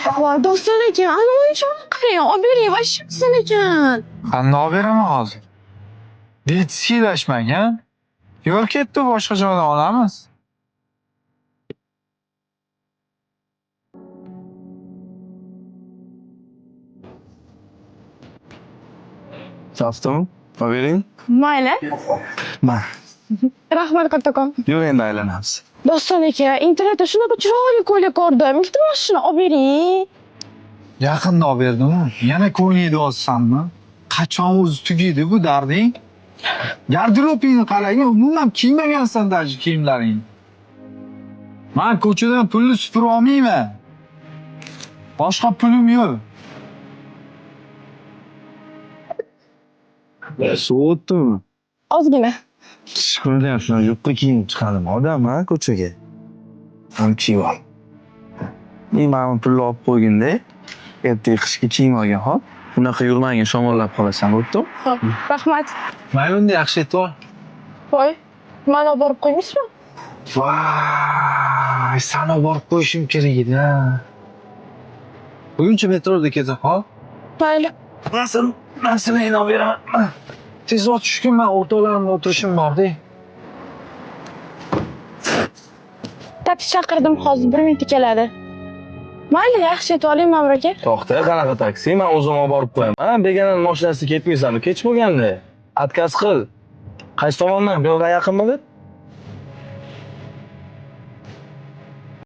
Voy doston ekan, ana o'yinchoqni qarang, olib bering, voshib sen ekan. Qanday olib beraman hozir? Siylashmang, ha? Yo'l ketdi, boshqa joydan olamiz. Safton, obering. Mayli. Ma, Rahmat kattakon. yo'q endi aylanamiz. Doston aka, internetda shunaqa chiroyli ko'ylak ko'rdim. Iltimos shuni olib bering. Yaqinda olib berdim. Yana ko'ylak deyapsanmi? Qachon o'zi tugaydi bu darding? Garderobingni qarang, umuman kiymagansan даже kiyimlaring. Men ko'chadan pulni supurib olmayman. Boshqa pulim yo'q. Sovutdimi? Ozgina. Chiqaryapman, yupqa kiyinib chiqadim. Odam, ha, ko'chaga. Ham kiyib ol. Mana pulni olib qo'ygin-da. Ertaga qishga kiyim olgin, xo'p? Bunaqa yurmagin, shamollab qolasan, bo'pti? Xo'p, rahmat. Mayli, yaxshi aytib. Voy, mana borib qo'ymisizmi? Voy, sana borib qo'yishim kerak edi. Buguncha metroda ketaman, hop. Mayli. Narsani olib beraman. Tezroq tushgin, men o'rtoqlarimda o'tirishim bor-da. Taksi chaqirdim, hozir 1 minutda keladi. Mayli, yaxshi aytib oling, Ma'mur aka. To'xta, qanaqa taksi? Men o'zim olib borib qo'yaman. Begonaning mashinasida ketmaysanmi? Kech bo'lganda. Отказ qil. Qaysi tomondan? Bu yoqqa yaqinmi deb?